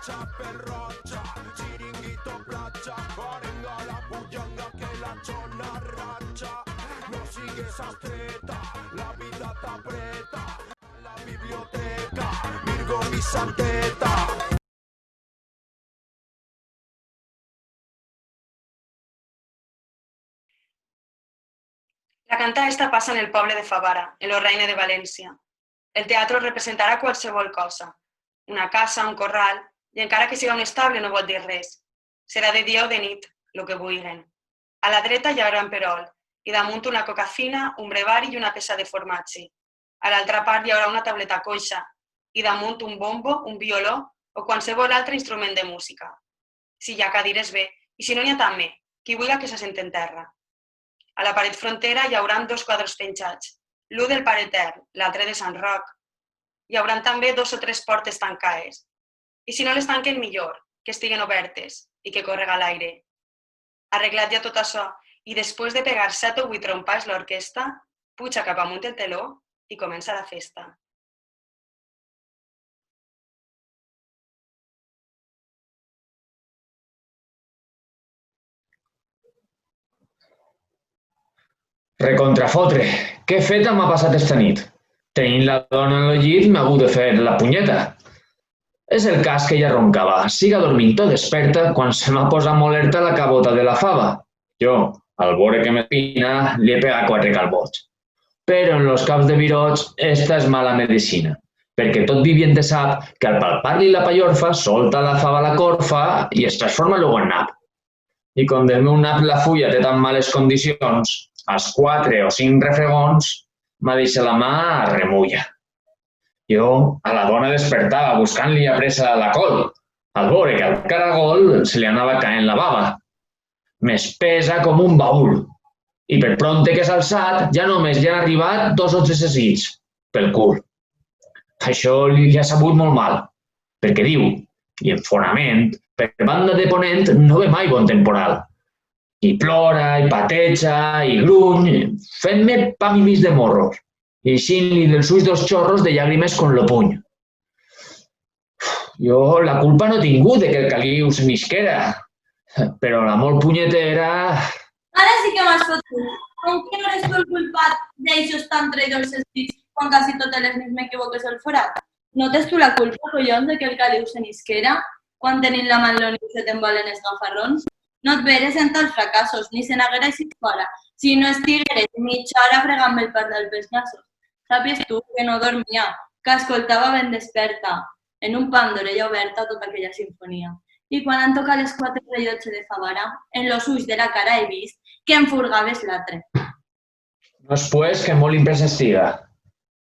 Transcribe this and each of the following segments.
Chapel Rocha, chiringuito playa, arenga la puyanga que la chona racha. No sigues astreta, la vida t'apreta. La biblioteca, Virgo mi santeta. La canta esta passa en el poble de Favara, en el Regne de València. El teatre representarà qualsevol cosa, una casa, un corral, i encara que siga un estable no vol dir res. Serà de dia o de nit, el que vulguin. A la dreta hi haurà un perol, i damunt una coca fina, un brevari i una peça de formatge. A l'altra part hi haurà una tauleta coixa, i damunt un bombo, un violó o qualsevol altre instrument de música. Si hi ha cadires bé, i si no n'hi ha també, qui vulgui que s'assenti en terra. A la paret frontera hi haurà dos quadres penjats, l'un del Pare Etern, l'altre de Sant Roc. Hi haurà també 2 o 3 portes tancades. I si no les tanquen, millor, que estiguen obertes i que correga l'aire. Arreglat ja tot això, i després de pegar 7 o 8 trompes l'orquestra, puja cap amunt el teló i comença la festa. Recontrafotre, què feta m'ha passat esta nit? Tenint la dona en el llit m'ha hagut de fer la punyeta. És el cas que ella roncava, siga dormint o desperta quan se m'ha posat molt alerta la cabota de la fava. Jo, al veure que m'espina, li he pegat 4 calbots. Però en los caps de virots esta és mala medicina, perquè tot viviente sap que al palpar-li la pallorfa solta la fava a la corfa i es transforma luego en nap. I com del meu nap la fulla té tan males condicions, als 4 o 5 refregons m'ha deixat la mà a remulla. Jo a la dona despertava buscant-li a pressa la col, al veure que al caragol se li anava caent la bava. M'espesa com un baül. I per prompte que s'ha alçat ja només li han arribat 2 o 3 esguits pel cul. Això li ha sabut molt mal, perquè diu, i en fonament, per banda de ponent no ve mai bon temporal. I plora, i pateja, i gruny, fent-me pam i mig de morros, i eixint-li dels ulls 2 xorros de llàgrimes con lo puny. Jo la culpa no he tingut de que el caliu se m'isquera, però la molt punyetera... Ara sí que m'has fotut. Com que no eres tu el culpat d'eixos tan traïdors escrits quan quasi totes les nits m'equivoques el forat? No tens tu la culpa, collons, de que el caliu se n'isquera quan tenint la mà en l'oniu se t'envolen els gafarrons? No et veres en tals fracassos, ni se n'haguera eixit fora, si no estigueres mitja hora fregant-me el part dels nassos. Sàpies tu que no dormia, que escoltava ben desperta, en un pam d'orella oberta tota aquella sinfonia. I quan han tocat les 4 rellotge de Favara, en los ulls de la cara he vist que em furgaves l'altre. No és pues que molt impresa estiga.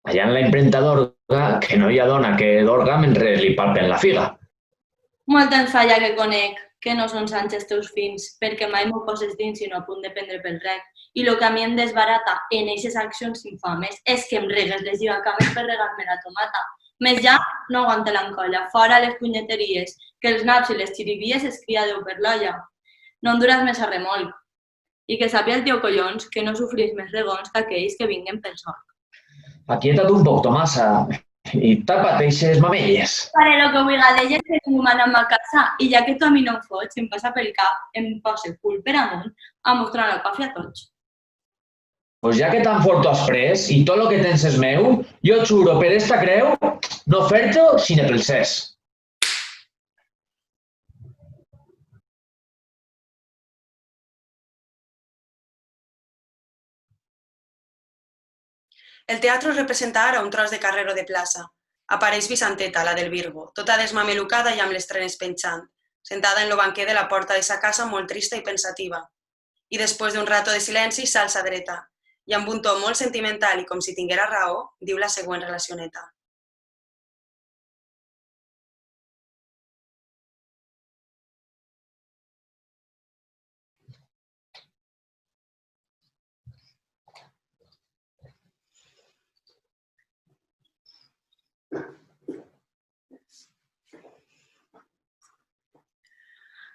Allà en la imprenta d'orga, que no hi ha dona que dorga mentre li palpen la figa. Molt en falla que conec, que no són sants els teus fins, perquè mai m'ho poses dins sinó a punt de prendre pel rec. I el que a mi em desbarata en eixes accions infames és que em regues les lligacames per regar-me la tomata. Més ja no aguanta l'encolla, fora les punyeteries, que els naps i les xirivies es cria Déu per l'olla. No em duràs més a remolc. I que sàpia el tio collons que no sofrís més regons que aquells que vinguen pel sol. Aquieta't un poc, Tomasa, i tapa't eixes mamelles. Faré el que vulga d'elles que ningú m'ha anat a casa, i ja que tu a mi no em fots, em passa pel cap, em posa cul per amunt a mostrar el cofi a tots. Pues ja que tan fort ho has pres i tot lo que tens és meu, jo et juro per esta creu no fer-t'ho sinó pel cés. El teatre representa ara un tros de carreró de plaça. Apareix Vicenteta, la del Virgo, tota desmamelucada i amb les trenes penjant, sentada en lo banquer de la porta de sa casa molt trista i pensativa. I després d'un rato de silenci s'alça dreta, i amb un to molt sentimental i com si tinguera raó, diu la següent relacioneta.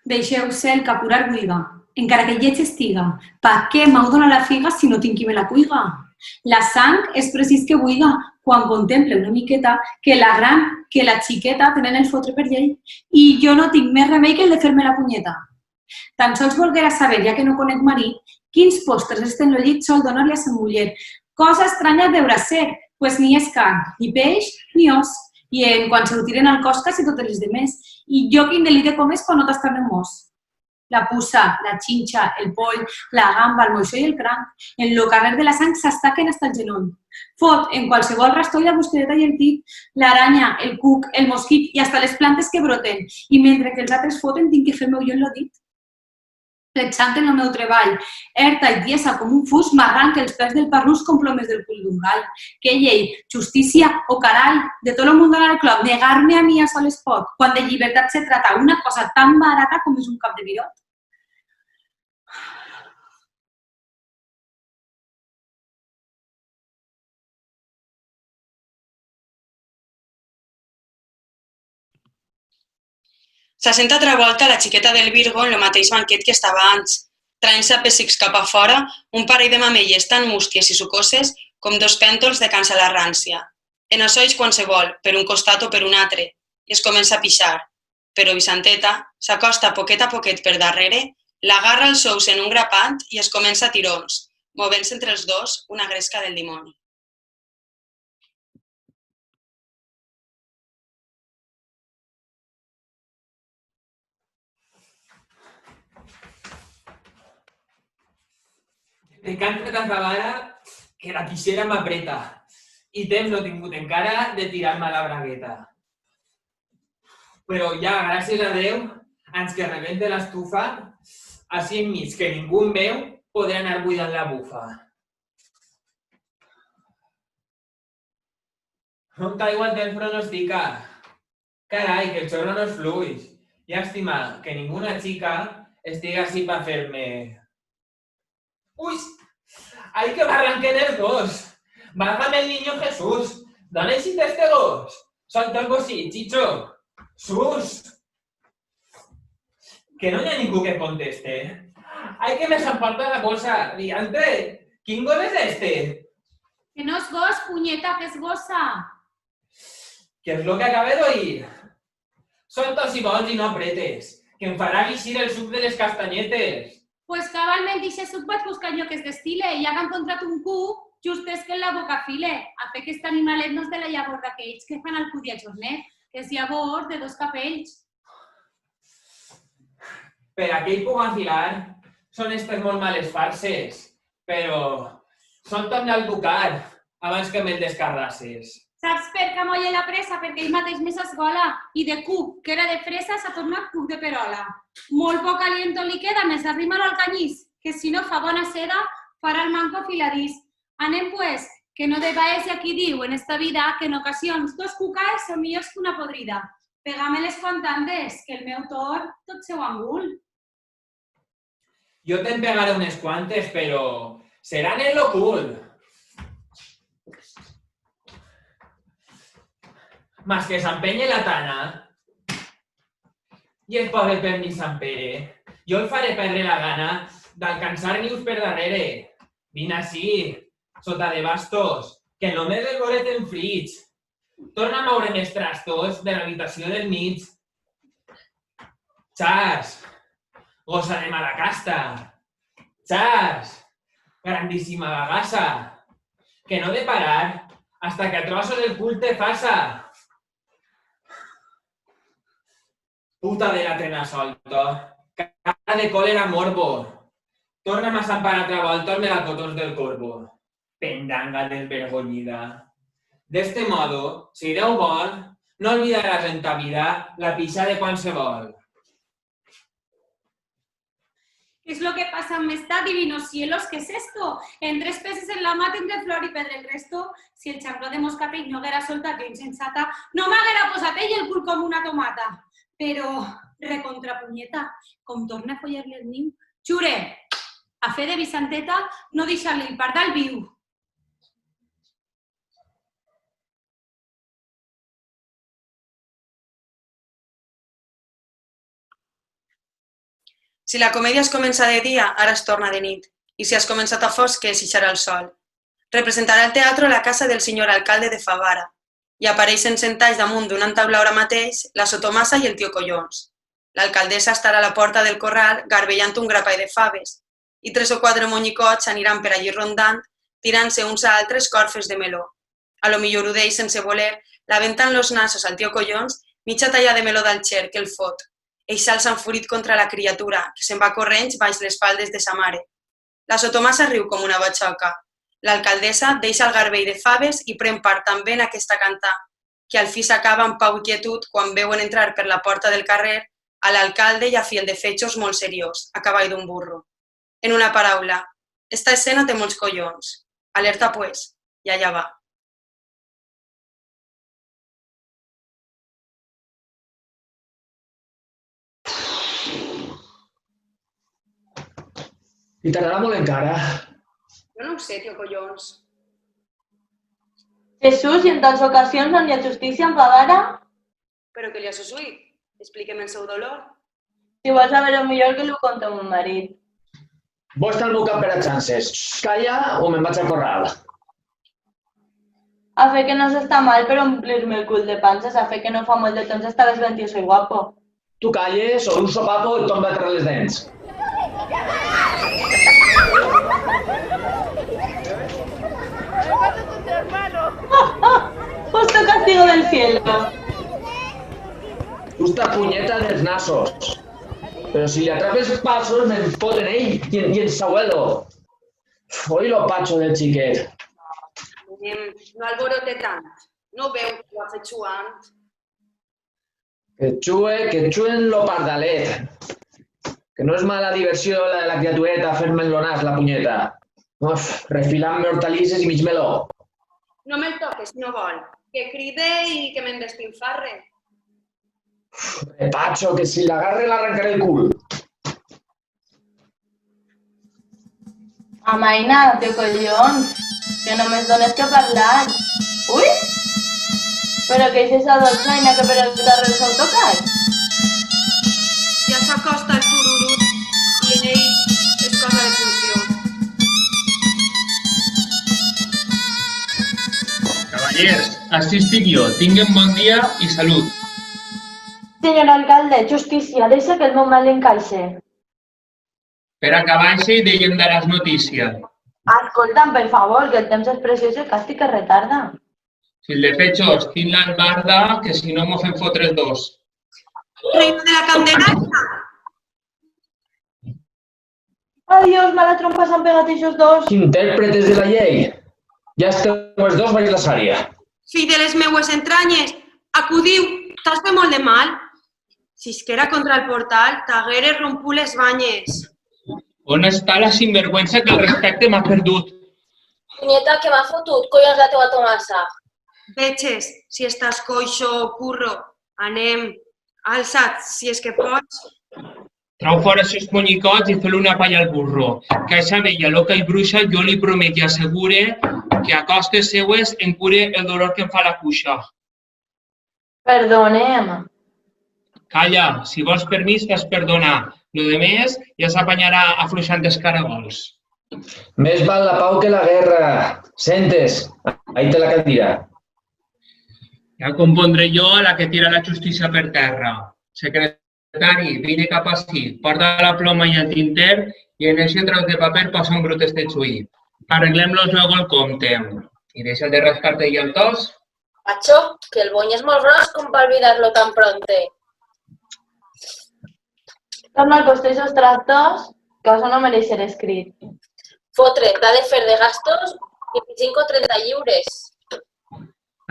Deixeu ser el caporal buiga, encara que lleig estiga. Pa què m'heu donat la figa si no tinc qui me la cuiga? La sang és precís que buiga, quan contemple una miqueta que la gran, que la xiqueta tenen el fotre per llei i jo no tinc més remei que el de fer-me la punyeta. Tan sols volguera saber, ja que no conec marit, quins postres estan en el llit sol d'honor i a sa muller. Cosa estranya deurà ser, pues ni és carn, ni peix, ni os. I en quan se ho tiren al cos quasi totes les demés. I jo quin delit de comes quan no t'estan en mos. La puça, la xinxa, el poll, la gamba, el moixó i el cranc. En lo carrer de la sang s'estaquen hasta el genoll. Fot en qualsevol rastoll la busquedeta i el tit, l'aranya, el cuc, el mosquit i hasta les plantes que broten. I mentre que els altres foten tinc que fer-me jo en lo dit. Fletxant en el meu treball, erta i tiesa com un fus, m'arranca els pèls del parrús com plomes del cul d'un gall. Què llei, justícia o carai, de tot el món al club, negar-me a mi a sol es pot, quan de llibertat se trata una cosa tan barata com és un cap de virot. Se sent altra volta la xiqueta del Virgo en el mateix banquet que estava abans, traient-se a pessics cap a fora un parell de mamelles tan músties i sucoses com dos pèntols de cansa la rància. En els ulls qualsevol, per un costat o per un altre, i es comença a pixar. Però Vicenteta s'acosta poquet a poquet per darrere, l'agarra els ous en un grapat i es comença a tirons, movent-se entre els dos una gresca del dimoni. Me cansa tanta vara que la quixera m'apreta i temps no he tingut encara de tirar-me a la bragueta. Però ja, gràcies a Déu, ans que rebente l'estufa, així enmig que ningú em veu, podré anar buidant la bufa. On t'aigua el temps pronostica? Carai, que el xorro no és fluix. Llàstima que ninguna xica estiga així per fer-me... ¡Uy! ¡Ay, que me arranquen el gos! ¡Válgame el niño Jesús! ¿Dónde existe este gos? ¡Solta el gosí, Chicho! ¡Sus! Que no hi ha ningú que conteste. ¡Ay, que me s'emporta la bolsa! ¡Diante! ¿Quin gos es este? Que no és gos, punyeta, que és gossa. ¿Qué es lo que acabé d'oír? Solta si vols i no apretes, que em farà guixir el suc de les castanyetes. Pues cabalment ixe suc vaig buscar jo que es destile i han encontrat un cuc just és que en la boca file, a fer aquest animalet no és de la llavor d'aquells que fan el cudi a jornet, que és llavor de dos capells. Per aquí hi puc enfilar. Són estes molt males farses, però solta'm l'alducar abans que me'l descarrasses. Saps per què molla la pressa? Perquè ell mateix més esgola. I de cuc, que era de fresa, s'ha tornat cuc de perola. Molt poc aliento li queda, més arrimar-lo al canyís, que si no fa bona seda, farà el manco filadís. Anem, pues, que no de baix aquí diu en esta vida que en ocasions dos cucals són millors que una podrida. Pegame les quantantes, que el meu tor tot seu angul. Jo te'n pegaré unes quantes, però seran en lo cul. Mas que s'empenye la tana i el pobre per mi Sant Pere. Jo el faré perdre la gana d'alcançar nius per darrere. Vine ací, sota de bastos, que només el veuré en frits. Torna a moure més trastos de l'habitació del mig. Xas, gossa de mala casta. Xas, grandíssima bagassa, que no he de parar hasta que a trossos el cul te faça. Puta de la trena solta, cara de cólera morbo. Torna'm a s'emparar altra volta els melacotons del corvo. Pendanga desvergonyida. D'este modo, si Déu vol, no olvidaràs en ta vida la pixa de qualsevol. ¿Qué es lo que pasa? Me está divinos cielos, ¿qué es esto? En 3 peces en la mata, entre flor y pedra el resto. Si el xancló de moscatell no haguera soltat jo insensata, no m'haguera posat ell el cul com una tomata. Però, recontrapunyeta, com torna a follar-li el niu, xure, a fe de Vicenteta, no deixar-li el pardal viu. Si la comèdia es comença de dia, ara es torna de nit. I si has començat a fosques, ixarà el sol. Representarà el teatre la casa del senyor alcalde de Favara i apareixen sentats damunt d'una taula ara mateix la Sotomassa i el tio Collons. L'alcaldessa estarà a la porta del corral garbellant un grapall de faves i 3 o 4 monyicots aniran per allí rondant tirant-se uns a altres corfes de meló. A lo millor ho deix sense voler, la ventant los nassos al tio Collons, mitja talla de meló del xer que el fot. Ell s'alça enfurit contra la criatura, que se'n va corrents baix les faldes de sa mare. La Sotomassa riu com una batxoca. L'alcaldessa deixa el garbell de faves i pren part també en aquesta cantà, que al fi s'acaba amb pau i quietud quan veuen entrar per la porta del carrer a l'alcalde i a fiel de fetxos molt seriós, a cavall d'un burro. En una paraula, esta escena té molts collons. Alerta, pues, i allà va. I tardarà molt encara. Jo no ho sé, tio Collons. Jesús, i en tals ocasions on hi ha justícia en Favara? Però què li ha succeït? Expliquem el seu dolor. Si vols saber-ho millor que l'ho conta mon marit. Vull estar al meu camp per a chances. Calla o me'n vaig al corral. A fe que no s'està mal per omplir-me el cul de panses, a fe que no fa molt de temps estaves ventioso i guapo. Tu calles o un sopapo et tomba entre les dents. Justo castigo del cielo. Justa punyeta dels nassos. Però si li atrapes passos, me'n foten ell i en Sauelo. Oi lo patxo del xiquet. No alborote tant. No veu que ho ha fet xuant. Que xuen lo pardalet. Que no és mala diversió la de la criatureta fer-me en lo nas la punyeta. Uf, refilant-me hortalisses i mig meló. No me'l toques, si no vol. Que cride i que me'n despinfarre. Patxo, que si l'agarre l'arrencaré el cul. Amaina, tio Collons, que només dones que parlar. Ui! Però que és esa dolçaina que per el carrer s'ha tocat? Ja s'acosta el tururut i en ell és cosa de funció. Cavallers, així estic jo. Tinguem bon dia i salut. Senyor alcalde, justícia, deixa que el meu mal encaixe. Per acabar així, deien daràs notícia. Escolta'm, per favor, que el temps és preciós i el càstig que retarda. Si el de fetxos tinc l'albarda, que si no m'ho fem fotre els dos. Reina de la Candelària! Adiós, mala trompa, s'han pegat ells dos. Intèrpretes de la llei. Ja esteu els dos baix la sària. Fill de les meues entranyes, acudiu, t'has fet molt de mal? Si es que era contra el portal, t'haguere rompu les banyes. On està la sinvergüenza que el respecte m'ha perdut? Punyeta, que m'ha fotut, collons la teua Tomassa. Veges, si estàs coixo o curro, anem, alça't, si és que pots. Trau fora els monyicots i feu una palla al burro, que a esa vella loca i bruixa jo li promet i assegure que a costes seues em cure el dolor que em fa la cuixa. Perdonem. Calla, si vols permís t'has perdonar. Lo de més ja s'apanyarà afluixant els caragols. Més val la pau que la guerra. Sentes? Ahí te la cadira. Ja compondré jo a la que tira la justícia per terra. Secretari, vine cap ací, porta la ploma i el tinter i en ese tros de paper posa un brut este xuí. Arreglem-los luego el compte. I deixa de rascar-te i el tos. Pacho, que el bony és molt gros com per olvidar-lo tan pronte. Torna al costar esos tractos, que això no mereix ser escrit. Fotre, t'ha de fer de gastos 25 o 30 lliures.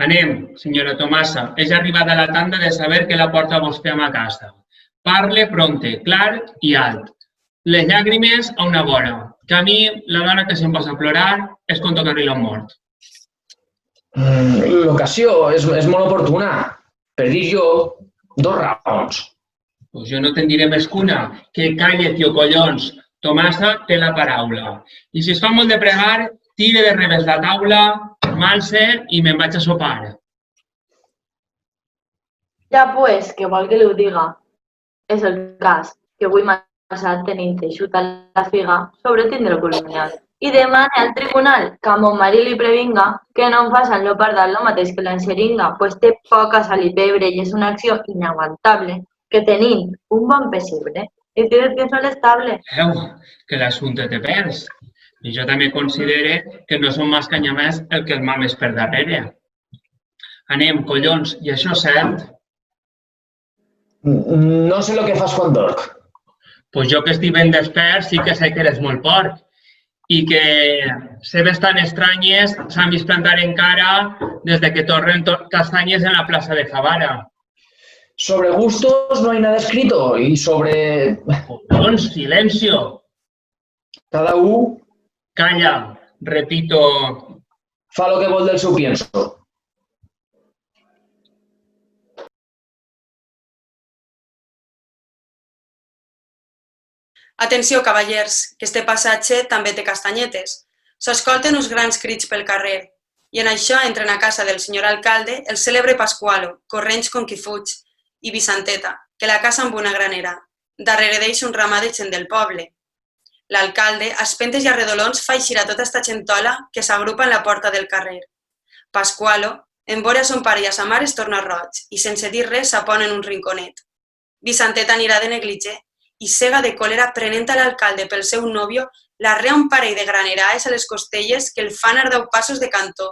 Anem, senyora Tomassa. És arribada la tanda de saber que la porta vostè a ma casa. Parle pronte, clar i alt. Les llàgrimes a una vora. Que a mi, la dona que se'm posa a plorar és com tocar-li la mort. L'ocasió és molt oportuna. Per dir jo, 2 raons. Pues jo no te'n diré més que una. Que calle, tio collons. Tomassa té la paraula. I si es fa molt de pregar, tire de revés la taula, m'alce i me'n vaig a sopar. Ja pues, que vol que li ho diga. És el cas, que avui m'ha passat tenint eixuta la figa sobre tindre colonial. i demane al tribunal que a mon marit li previnga que no em faci el pardal el mateix que l'enxeringa, pues té poca sal i pebre i és una acció inaguantable que tenint un bon pessebre i tires que és estable. Que l'assumpte té pes. I jo també considere que no són més canyamers el que el mames per darrere. Anem, collons, i això és cert? No sé el que fas quan dorc. Pues jo que estic ben despert sí que sé que eres molt porc i que cebes tan estranyes s'han vist plantar encara des de que torren castanyes en la plaça de Favara. Sobre gustos no hay nada escrito y sobre... Collons, silencio. Cada u Calla, repito. fa lo que vol del seu pienso. Atenció, cavallers, que este passatge també té castanyetes. S'escolten uns grans crits pel carrer i en això entren a casa del senyor alcalde el cèlebre Pasqualo, corrents com qui fuig, i Vicenteta, que la casa amb una granera. Darrere d'ells un ramat de gent del poble. L'alcalde, a espentes i a redolons, fa eixir a tota esta gentola que s'agrupa en la porta del carrer. Pasqualo, en veure a son pare i a sa mare, es torna roig i, sense dir res, s'apona en un rinconet. Vicenteta anirà de negligé i cega de còlera prenent a l'alcalde pel seu nòvio, l'arrea un parell de graneraes a les costelles que el fan ardeu passos de cantó.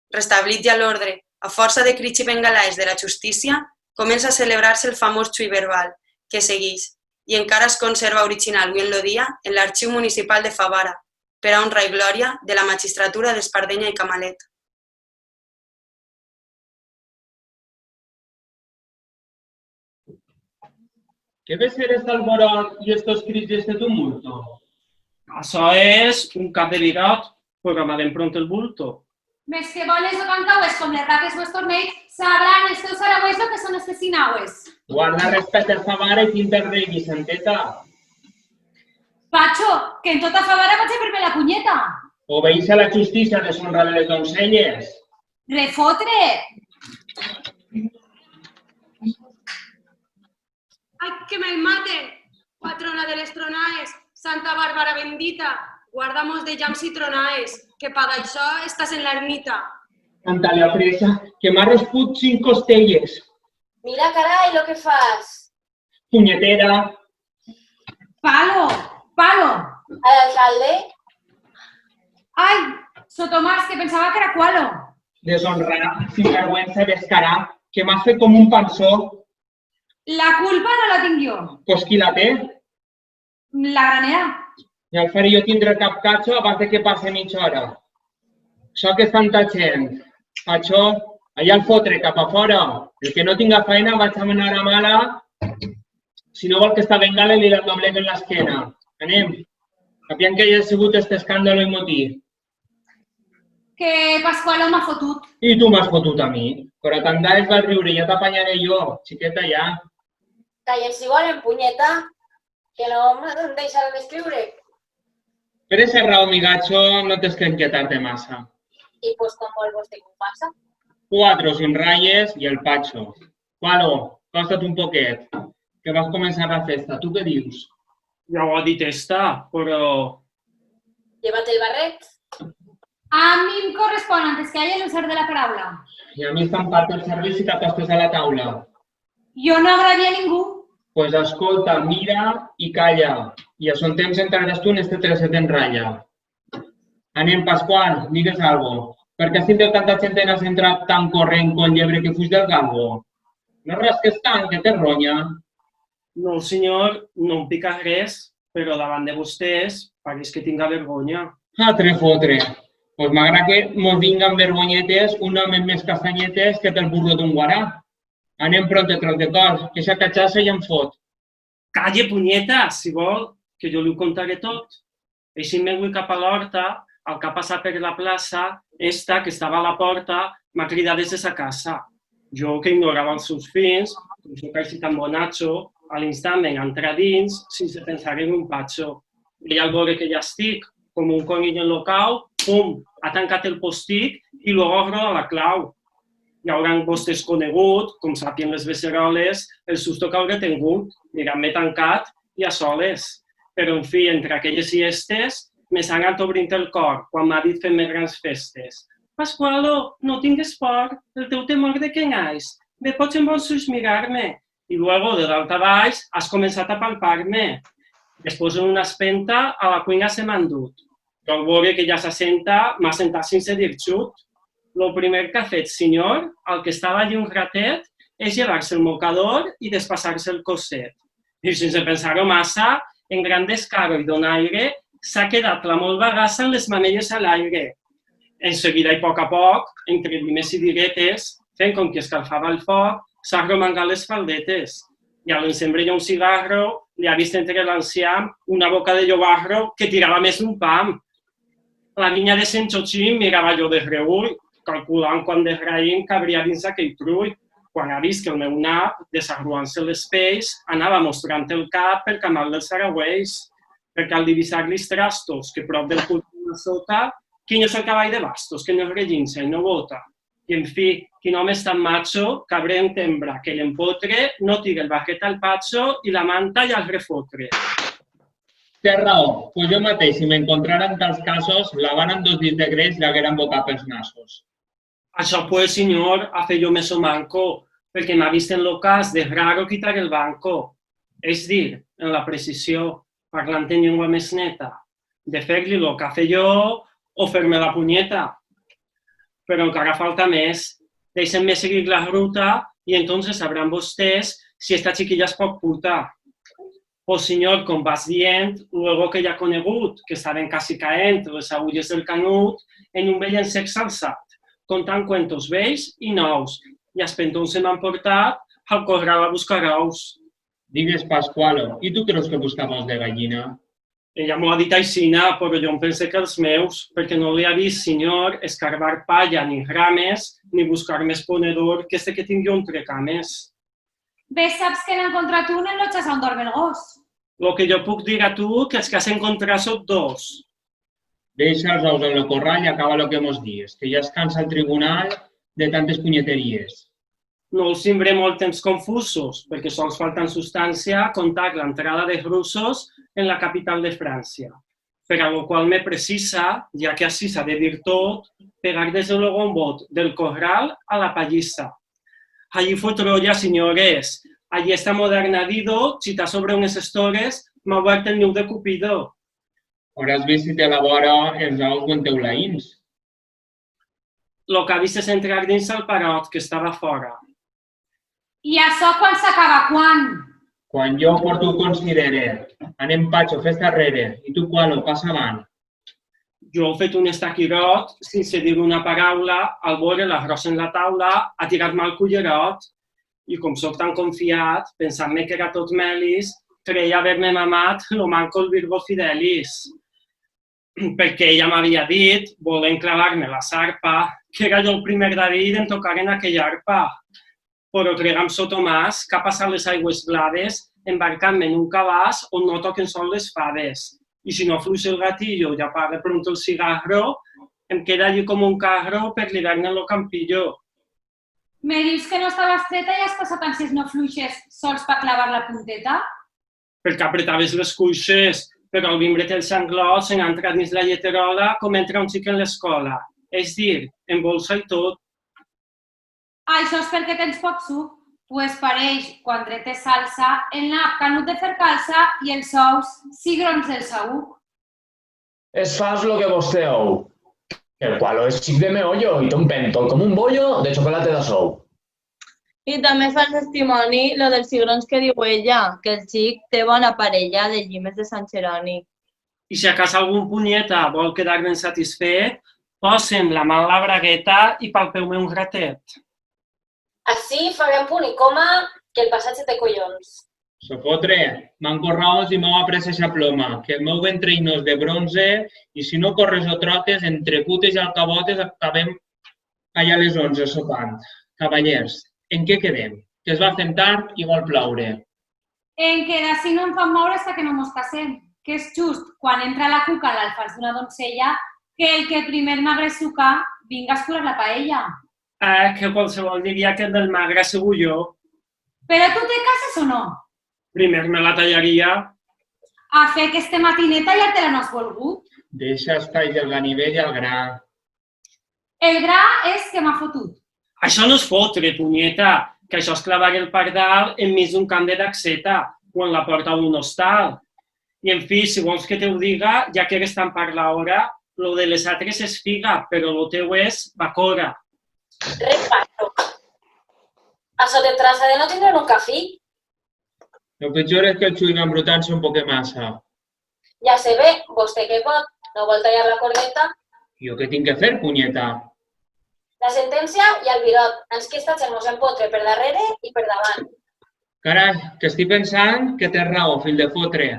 Restablit ja l'ordre, a força de crits i bengalaes de la justícia, comença a celebrar-se el famós xui verbal, que segueix, i encara es conserva original avui en lo dia en l'Arxiu Municipal de Favara, per a honra i glòria de la magistratura d'Espardenya i Camalet. ¿Qué ves eres alborot y estos crits y este tumulto? Això és un cap de virat, programarem pront el bulto. Més que boles o cancaues com les rates vos torneix, sabran els teus aragües lo que són les sinaues. Guarda respecte a Favara i tinc del rei Vicenteta. Pacho, que en tota Favara vaig a fer-me la punyeta. Obeeix a la justícia deshonra de les doncelles. Refotre! ¡Ay, que me maten! Patrona de les tronaes, Santa Bàrbara bendita, guardamos de llams i tronaes, que per això estàs en l'ermita. Canta-li a pressa, que m'ha resput 5 costelles. Mira, carai, lo que fas. Punyetera. Palo! Palo! A l'alcalde? Ai, Sotomàs, que pensava que era Qualo. Deshonrar, sinvergüenza, descarat, que m'has fet com un panzó. La culpa no la tinc jo. Pues qui la té? La granera. I el faré jo tindre cap catxo abans de que passe mitja hora. Això que és tanta gent. Això, allà al fotre, cap a fora. El que no tinga feina vaig a manar a mala. Si no vol que esta bengala li la doblem en l'esquena. Anem. Capiem que hi ha sigut este escàndalo i motí. Que Pasqualo m'ha fotut. I tu m'has fotut a mi. Però tant d'ells va riure, ja t'apanyaré jo, xiqueta, ja. Callen si volen, punyeta, que no em deixaran escriure. Per esa raó, mi gacho, no tens que inquietar-te massa. I pues com vol vostè que ho passa? 4 sin ratlles i el Pacho. Qualo, costa't un poquet, que vas començar la festa. Tu què dius? Ja ho ha dit esta, però... Lleva't el barret. A mi em correspon antes que hagi l'usar de la paraula. I a mi estan part el servei si t'acostes a la taula. Jo no agradi a ningú. Pues escolta, mira i calla. I a son temps entraràs tu en este treset en ratlla. Anem, Pasqual, digues algo. Per què si de tanta gent has entrat tan corrent con llebre que fuig del galgo? No rasques tant, que te ronya. No, senyor, no em pica res, però davant de vostès pareix que tinga vergonya. Altre fotre. Pues m'agrada que mos vinguen vergonyetes un home amb més castanyetes que pel burro d'un guarà. Anem pront, tros de cor, que aquesta catxassa ja em fot. Calle, punyeta, si vol, que jo li ho contaré tot. Així me'n vull cap a l'horta, al que ha passat per la plaça, esta, que estava a la porta, m'ha cridat des de sa casa. Jo, que ignorava els seus fills, com soc així tan bonatxo, a l'instant m'he entrat dins sense pensar en un patxo. I al veure que ja estic, com un conill en lo cau, pum, ha tancat el postic i lo obro a la clau. Ja hauran vostès conegut, com sàpien les beceroles, el susto que hauré tingut, mirant-me tancat i a soles. Però, en fi, entre aquelles siestes, me s'ha anat obrint el cor quan m'ha dit fem grans festes. Pasqualo, no tingues por, el teu temor de què n'has? Bé, potser em vols mirar-me. I luego, de dalt a baix, has començat a palpar-me. Després, en una espenta, a la cuina se m'han dut. Jo al veure que ja s'assenta, m'ha sentat sense dir xut. Lo primer que ha fet, senyor, el que estava allí un ratet, és llevar-se el mocador i despassar-se el cosset. I sense pensar-ho massa, en gran descaro i donaire, s'ha quedat la molt bagassa en les mamelles a l'aire. En seguida, i a poc, entre dimes i diretes, fent com que escalfava el foc, s'ha romangat les faldetes. I a l'encendre un cigarro, li ha vist entre l'ancià una boca de llobarro que tirava més d'un pam. La niña de Sant Xochín mirava allò de reull, calculant quant de raïm cabria dins aquell trull. Quan ha vist que el meu nap, desarruant-se les pells, anava mostrant el cap per camal dels saragüells, perquè al divisar-li els trastos que prop del cul de sota, quin és el cavall de bastos que no es reginsa i no bota. I, en fi, quin home és tan macho, cabré en tembra, que l'empotre, no tira el barret al patxo i la manta i al refotre. Té raó, pues jo mateix, si m'encontrara en tals casos, lavaren 2 dits de greix i l'hagueren bocat pels nassos. Això, pues, senyor, ha fet jo meso manco, perquè m'ha vist en lo cas de raro quitar el banco. És dir, en la precisió, parlant en llengua més neta, de fer-li lo que ha fet jo o fer-me la punyeta. Però encara falta més. Deixen-me seguir la ruta i entonces sabran vostès si esta chiquilla es pot puta. Pues, senyor, com vas dient, luego que ja ha conegut que estaven quasi caent les agulles del canut en un vell encec alçat, contant cuentos vells i nous, i els pentons se m'han portat al corral a buscar ous. Digues, Pasqualo, i tu creus que buscava ous de gallina? Ella m'ho ha dit aixina, però jo em pense que els meus, perquè no li ha vist, senyor, escarbar palla ni rames, ni buscar més ponedor que este que tingui un trecames. Bé, saps que n'ha encontrat un en l'otxes on dorm el gos. Lo que jo puc dir a tu, que els que has encontrat són 2. Deixa els ous en el corral i acaba el que mos dies, que ja es cansa el tribunal de tantes punyeteries. No els tindré molt temps confusos, perquè sols falta en substància contar l'entrada de russos en la capital de França. Per a lo qual me precisa, ja que així s'ha de dir tot, pegar des del gombot del corral a la pallissa. Allí fue Troya, señores. Allí está modernadido, chita sobre unes estores, m'ha obert el niu de Cupido. Hauràs vist si té a la vora els ous guanteulaïns. Lo que ha vist és entrar dins el parot, que estava fora. I això quan s'acaba, quan? Quan jo porto ho considere. Anem, Patxo, fes darrere. I tu, Qualo, passa avant. Jo he fet un estaquirot, sense dir una paraula, al veure l'arròs en la taula, ha tirat-me el cullerot. I com soc tan confiat, pensant-me que era tot melis, creia haver-me mamat lo manco el Virgo Fidelis. Perquè ella m'havia dit, volent clavar-me la sarpa, que era jo el primer David en tocar en aquella arpa. Però crega'm so Tomàs, que ha passat les aigües blaves, embarcant-me en un cabàs on no toquen sol les faves. I si no fluix el gatillo i apaga pronto el cigarro, em queda allí com un carro per l'hivern en lo campillo. Me dius que no estava estreta i has passat amb 6 no fluixes sols per clavar la punteta? Perquè apretaves les cuixes, però al vimbret el sanglot se n'ha entrat dins la lleterola com entra un xic en l'escola. És dir, en bolsa i tot. Això és perquè tens poc suc. Pues pareix, quan tretes salsa, el nap canut de fer calça i els ous cigrons del saúc. Es fas lo que vostè ou. El Qualo és xic de meollo i té un pentol com un bollo de xocolate de sou. I també fa el testimoni lo dels cigrons que diu ella, que el xic té bona parella de llimes de Sant Jeroni. I si a casa algun punyeta vol quedar ben satisfet, posem la mà a la bragueta i palpeu-me un ratet. Així farem punt i coma que el passatge té collons. Sofotre, manco raons i m'heu après eixa ploma, que el meu ventre no és de bronze i si no corres o trotes, entre putes i alcabotes acabem allà a les 11 sopant. Cavallers, en què quedem? Que es va fent tard i vol ploure. En què d'ací no em fan moure fins que no mos casem, que és just quan entra la cuca a l'alfals d'una doncella que el que primer magre sucar vinga a escurar la paella. Que qualsevol diria que el del magre segur jo. Però tu te cases o no? Primer me la tallaria. A fer que este matineta ja te la no has volgut. Deixa estar el ganivell i el gra. El gra és que m'ha fotut. Això no és fotre, punyeta, que això és clavar el pardal enmig d'un camp de daxeta o en la porta d'un hostal. I, en fi, si vols que te ho diga, ja que eres tan parlaora, lo de les altres és figa, però lo teu és bacora. Reparto. Això de traça de no tindre un cafí. Lo pitjor és que el xuïm embrutant-se un poc massa. Ja se ve, vostè que pot, no vol tallar la cordeta. Jo què tinc que fer, punyeta? La sentència i el birot. Ens que està ens empotre per darrere i per davant. Carai, que estic pensant que tens raó, fill de fotre.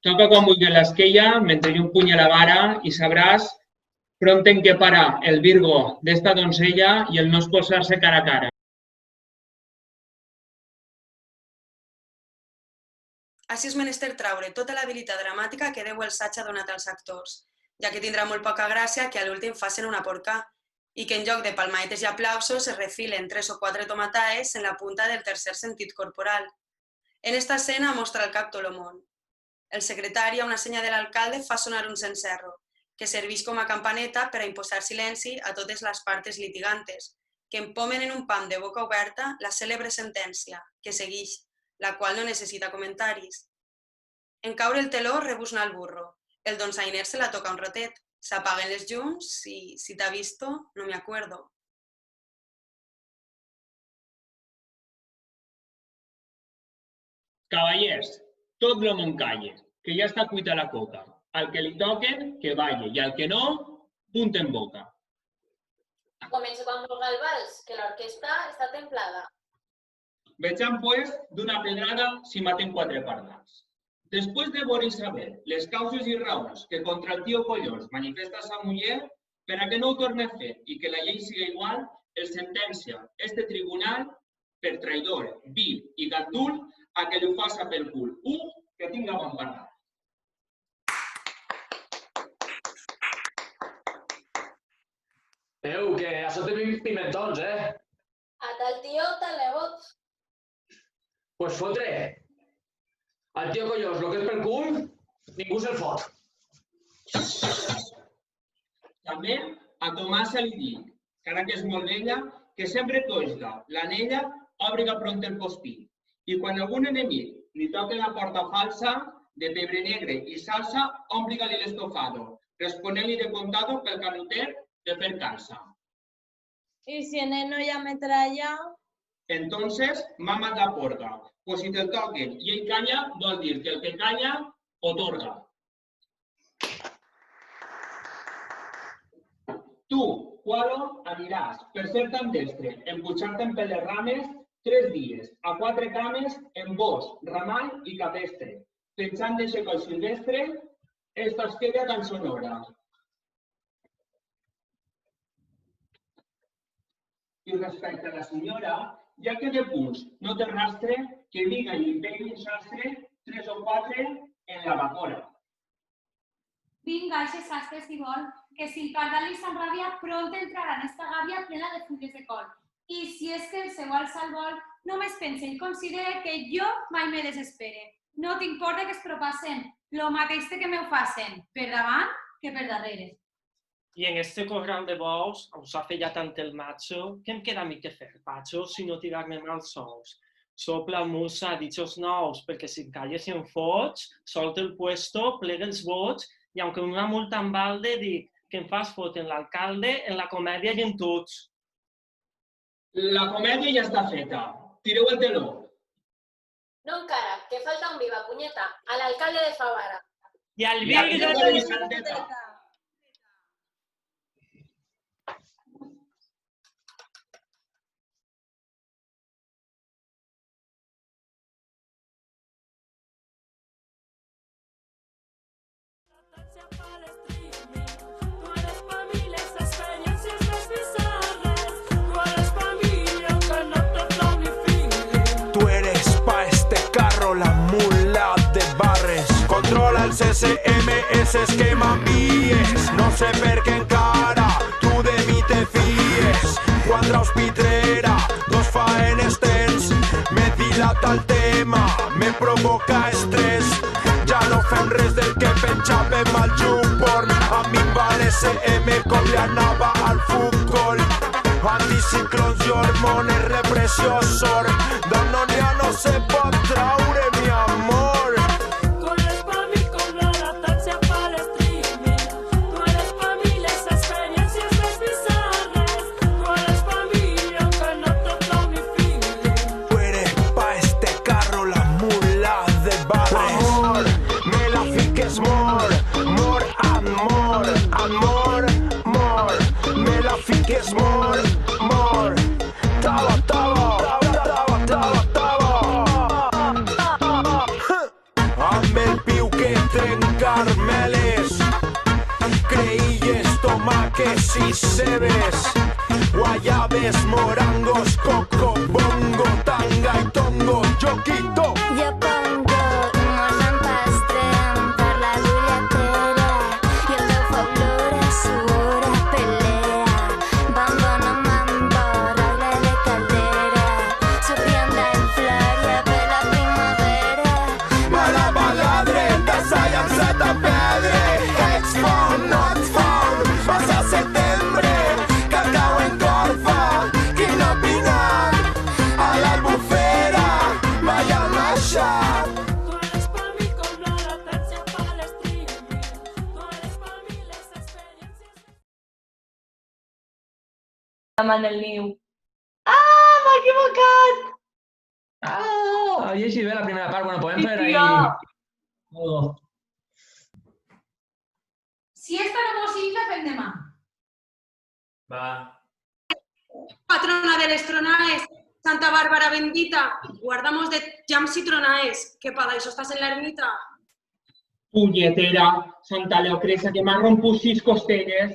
Toca quan vulgui l'esquella, mentre jo un puny a la vara i sabràs pront en què parar el virgo d'esta doncella i el no esposar-se cara a cara. Així és menester traure tota l'habilitat dramàtica que Déu el saig ha donat als actors, ja que tindrà molt poca gràcia que a l'últim facin una porcà i que en lloc de palmadetes i aplausos es refilen 3 o 4 tomataes en la punta del tercer sentit corporal. En esta escena mostra el cap tot el món. El secretari, a una senya de l'alcalde, fa sonar un cencerro, que serveix com a campaneta per a imposar silenci a totes les parts litigantes, que empomen en un pam de boca oberta la cèlebre sentència, que segueix, la qual no necessita comentaris. En caure el teló, rebusna el burro. El donzainer se la toca un ratet. S'apaguen les llums i, si t'ha visto, no me acuerdo. Cavallers, tot el món calle, que ja està cuita la coca. Al que li toquen, que balle, i al que no, punt en boca. Comença quan vulga el vals, que l'orquestra està templada. Vejam, pues, d'una pedrada si maten 4 pardals. Després de veure i saber les causes i raons que contra el tio Collons manifesta sa muller, per a que no ho torni a fer i que la llei siga igual, el sentencia este tribunal per traïdor, vil i gandul a que li ho faça pel cul. Que tinga bon pardal. Que això té pimentons, A tal tio, tal nebot. Pues fotre. Al tio Collons, lo que és pel cul, ningú se'l fot. També a Tomàs li dic, cara que és molt vella, que sempre que oiga l'anella, obriga pront el pospí. I quan algun enemic li toque la porta falsa, de pebre negre i salsa, obliga-li l'estofado, responent-li de contado pel canuter de fer calça. ¿Y si en él no hay metralla? Entonces, mama la porga. Pues si te toquen i ell calla, vol dir que el que calla, otorga. Tu, Cualo, aniràs, per ser tan destre, en pujar-te per les rames, 3 dies, a 4 cames, en bosc, ramal i capestre. Pensant d'eixe col silvestre, esta esquella tan sonora. I respecte a la senyora, ja que de punts no té rastre, que diga i li pegui un sastre 3 o 4 en la bacora. Vinga, eixe sastre, si vol, que si el pardal li s'enrabia, pront entrarà en esta gàbia plena de fulles de col. I si és que el seu alçal vol, només pense i considere que jo mai me desespere. No tinc por de que es propassen, lo mateix que me ho facen, per davant que per darrere. I en este corral de bous, us ha fet ja tant el macho, que em queda a mi que fer, Pacho, si no tirar-me mals sous. Sopla, musa, dichos nous, perquè si calles i en fots, solta el puesto, plega els vots, i aunque una multa en balde, dic que em fas fot en l'alcalde, en la comèdia i en tots. La comèdia ja està feta. Tireu el teló. No encara, que falta un viva, punyeta, a l'alcalde de Favara. I al I al virgo virgo de de Vicenteta. Tú eres pa' este carro la mula de Barres. Controla el CCM, ese esquema vies. No sé per què encara tu de mi te fies. Quadra hospitrera, 2 faenes tens. Me dilata el tema, me provoca estrès. Ja no fem res del que penjàvem al llum porn. SM com li anava al futbol. Anticiclons i hormones, repressió, sort. D'on no n'hi ha no se pot traure, mi amor. Tú eres pa' mí con la lactancia para el streaming. Tú eres pa' mí las experiencias más bizarras. Tú eres pa' mí aunque no toco mi feeling. Tú eres pa' este carro la mula de barres. Amor, me la fiques more, more and more, and more, more. Me la fiques more, more. Tava, tava, tava, tava, tava. Amb el piu que trencar meles, creïlles, tomaques i cebes, guayabes, morangos, coco, bongo, tanga i tongo, yo quito. Jo pongo un pastrem per la bulletera i el meu folklore sura pelea. Bambo no mambo, rogle de caldera, sorriendo en Flòria per la primavera. Mala baladre, desallançat a pedre, ex-font, not found, passa setembre, cacau en corfa, quina pinat, a l'Albufera, mai al Naixat. Tú eres pa' mí con la lactancia para el streaming. Tú eres pa' mí las experiencias. En el niu. Ah, m'he equivocat! Ah, i així ve la primera part. Bueno, podem fer ahí... algo. Si és tan impossible, fem demà. Va. Patrona de les tronaes, Santa Bárbara bendita, guardamos de llams y tronaes, que para eso estás en la ermita. Punyetera, Santa Leocrecia, que m'ha romput 6 costelles.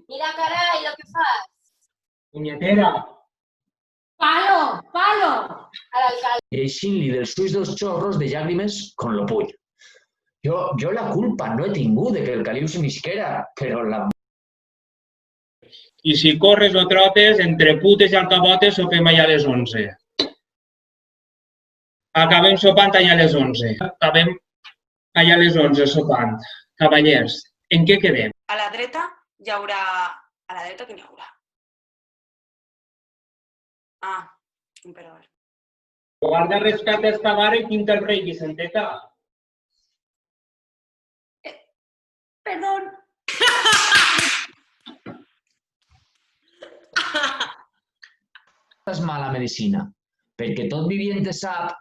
Mira, caray, lo que fas. Punyetera. Palo, palo! A l'alcalde. I eixint-li dels ulls dels xorros de llàgrimes con lo puny. Jo la culpa no he tingut de que el caliu se m'isquera, però la... I si corres o trotes, entre putes i alcabotes sopem allà a les 11. Acabem sopant allà a les 11. Acabem allà a les 11 sopant. Cavallers, en què quedem? A la dreta hi haurà... A la dreta, què n'hi haurà? Ah, un emperador. Guarda rescata esta vara i pinta el rei Vicenteta. Perdón. És mala medicina, perquè tot viviente sap...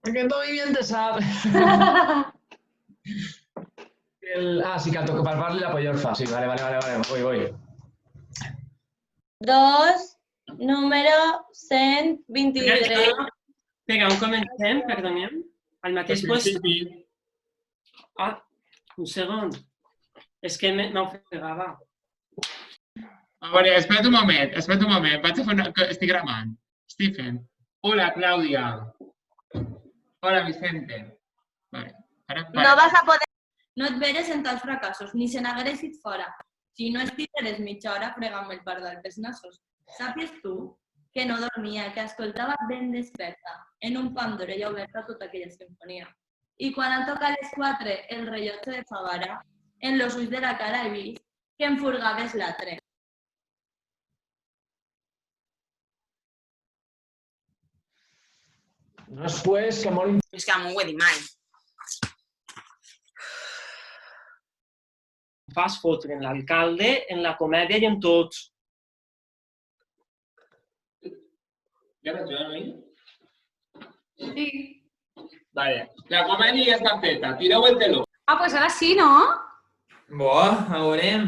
Perquè tot viviente sap... sí, que toca palpar-li la pollorfa. Sí, vale, voy. 2, número 123. Vinga, on comencem, perdonem? Al mateix lloc? Ah, un segon. És que m'ofegava. A veure, espera't un moment. Vaig a fer una... Estic gravant. Stephen. Hola, Clàudia. Hola, Vicente. Vale. No vas a poder... No et veres en tals fracassos, ni se n'hagués dit fora. Si no estigueres mitja hora fregant el pardal pels nassos. Sàpies tu que no dormia, que escoltava ben desperta, en un pam d'orella oberta tota aquella sinfonia. I quan han tocat les 4 el rellotge de Favara, en los ulls de la cara he vist que em furgaves l'altre. No és pues que molt... És que m'ho he dit mai. Vas fotre en l'alcalde, en la comèdia i en tots. Ja vaig jo, no? Sí. Vale. La comèdia ja està feta. Tireu el teló. Ah, pues ara sí, no? Bo, veurem.